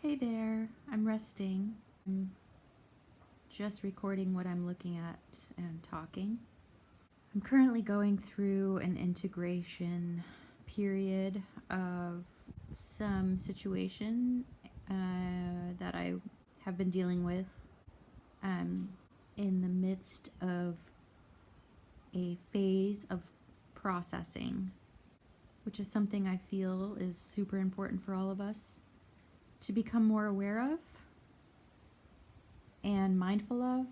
Hey there, I'm resting. I'm just recording what I'm looking at and talking. I'm currently going through an integration period of some situation that I have been dealing with. I'm in the midst of a phase of processing, which is something I feel is super important for all of us to become more aware of and mindful of.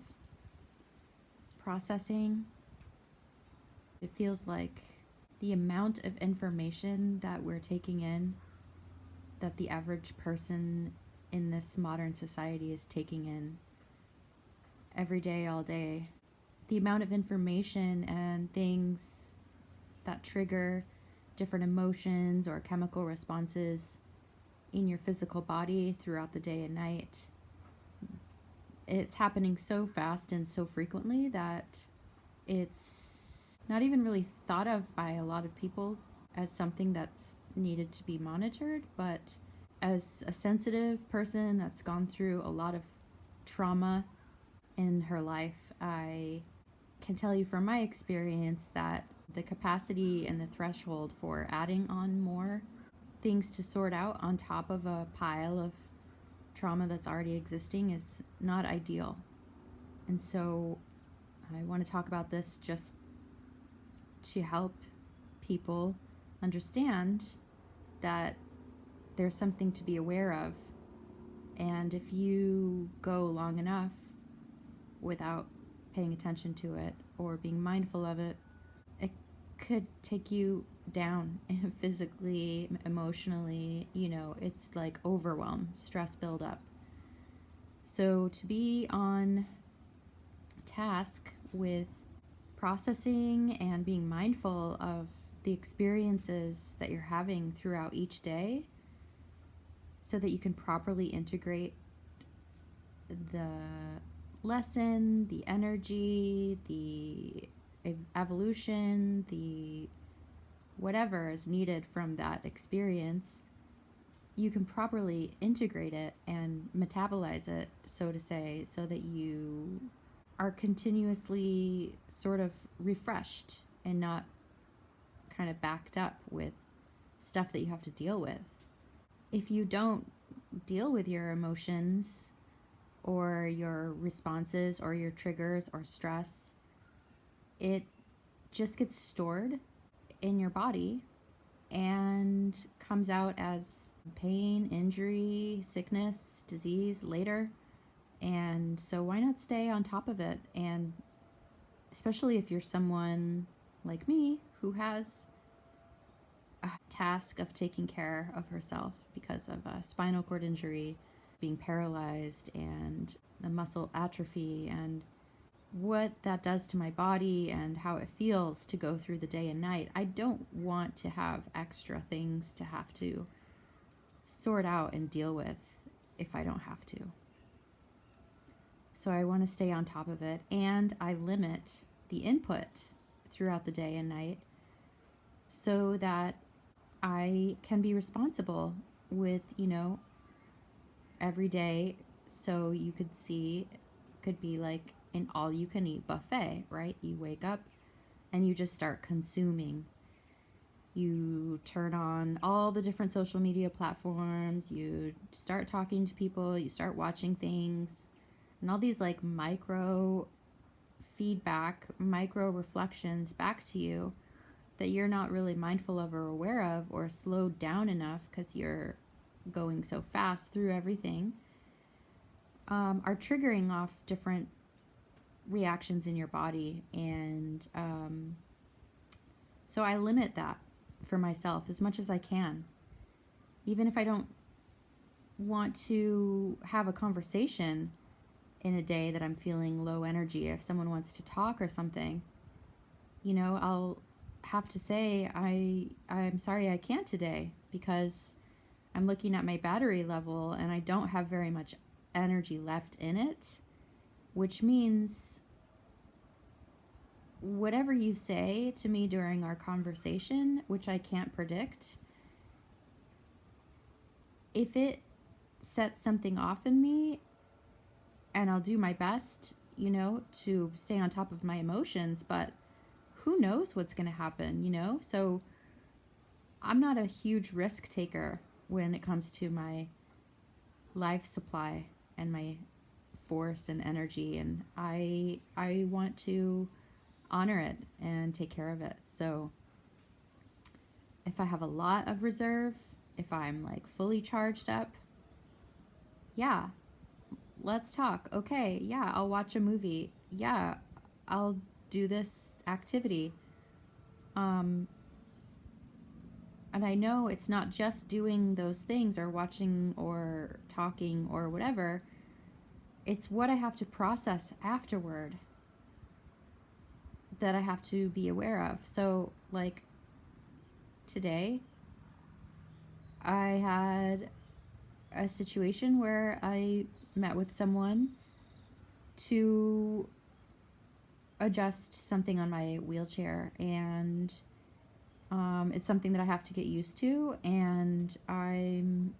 Processing, it feels like the amount of information that we're taking in, that the average person in this modern society is taking in every day, all day. The amount of information and things that trigger different emotions or chemical responses in your physical body throughout the day and night. It's happening so fast and so frequently that it's not even really thought of by a lot of people as something that's needed to be monitored, but as a sensitive person that's gone through a lot of trauma in her life, I can tell you from my experience that the capacity and the threshold for adding on more things to sort out on top of a pile of trauma that's already existing is not ideal. And so I want to talk about this just to help people understand that there's something to be aware of. And if you go long enough without paying attention to it or being mindful of it, it could take you down physically, emotionally. It's like overwhelm, stress buildup. So to be on task with processing and being mindful of the experiences that you're having throughout each day so that you can properly integrate the lesson, the energy, the evolution, the whatever is needed from that experience, you can properly integrate it and metabolize it, so to say, so that you are continuously sort of refreshed and not kind of backed up with stuff that you have to deal with. If you don't deal with your emotions or your responses or your triggers or stress, it just gets stored in your body and comes out as pain, injury, sickness, disease later. And so why not stay on top of it? And especially if you're someone like me who has a task of taking care of herself because of a spinal cord injury, being paralyzed, and a muscle atrophy, and what that does to my body and how it feels to go through the day and night. I don't want to have extra things to have to sort out and deal with if I don't have to. So I want to stay on top of it, and I limit the input throughout the day and night so that I can be responsible with, every day. So you could see, could be like an all you can eat buffet, right? You wake up and you just start consuming. You turn on all the different social media platforms, you start talking to people, you start watching things, and all these like micro feedback, micro reflections back to you that you're not really mindful of or aware of or slowed down enough because you're going so fast through everything, are triggering off different reactions in your body. And so I limit that for myself as much as I can. Even if I don't want to have a conversation in a day that I'm feeling low energy, if someone wants to talk or something, I'll have to say, I'm sorry I can't today because I'm looking at my battery level and I don't have very much energy left in it, which means whatever you say to me during our conversation, which I can't predict, if it set something off in me, and I'll do my best, to stay on top of my emotions, but who knows what's going to happen? So I'm not a huge risk taker when it comes to my life supply and my force and energy, and I want to honor it and take care of it. So if I have a lot of reserve, if I'm like fully charged up, yeah, let's talk. Okay, yeah, I'll watch a movie. Yeah, I'll do this activity. Um, and I know it's not just doing those things or watching or talking or whatever. It's what I have to process afterward that I have to be aware of. So, like today, I had a situation where I met with someone to adjust something on my wheelchair, and it's something that I have to get used to, and I'm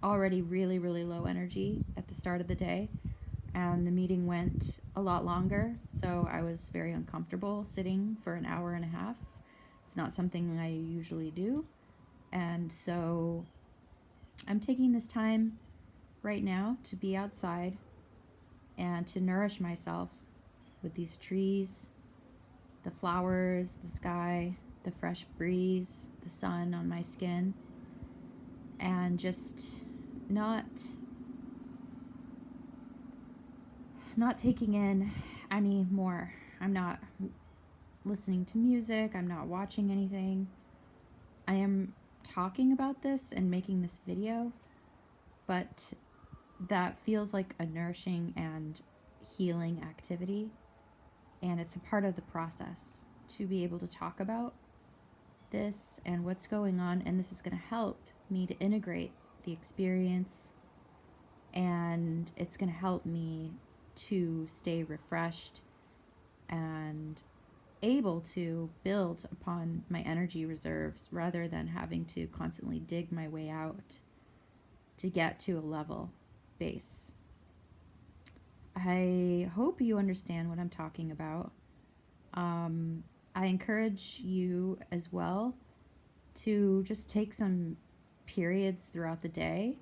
already really, really low energy at the start of the day, and the meeting went a lot longer, so I was very uncomfortable sitting for an hour and a half. It's not something I usually do, and so I'm taking this time right now to be outside and to nourish myself with these trees, the flowers, the sky, the fresh breeze, the sun on my skin, and just not taking in any more. I'm not listening to music, I'm not watching anything. I am talking about this and making this video, but that feels like a nourishing and healing activity, and it's a part of the process to be able to talk about this and what's going on, and this is going to help me to integrate the experience, and it's going to help me to stay refreshed and able to build upon my energy reserves rather than having to constantly dig my way out to get to a level base. I hope you understand what I'm talking about. I encourage you as well to just take some periods throughout the day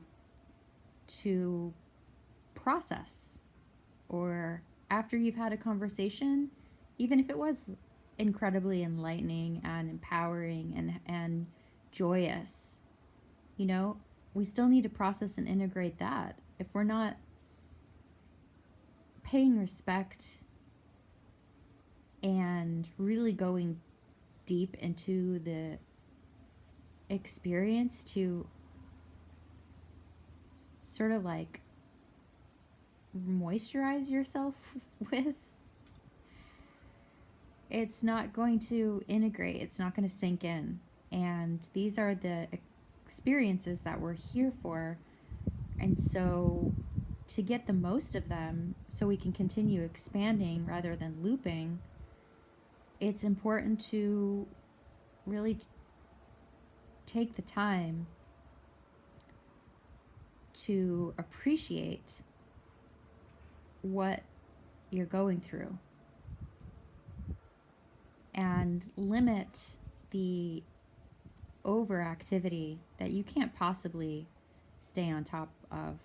to process, or after you've had a conversation, even if it was incredibly enlightening and empowering and joyous, we still need to process and integrate that. If we're not paying respect and really going deep into the experience to sort of like moisturize yourself with, it's not going to integrate, it's not going to sink in. And these are the experiences that we're here for. And so, to get the most of them, so we can continue expanding rather than looping, it's important to really take the time to appreciate what you're going through and limit the overactivity that you can't possibly stay on top of.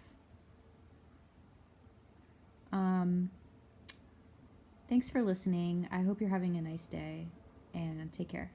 Thanks for listening. I hope you're having a nice day, and take care.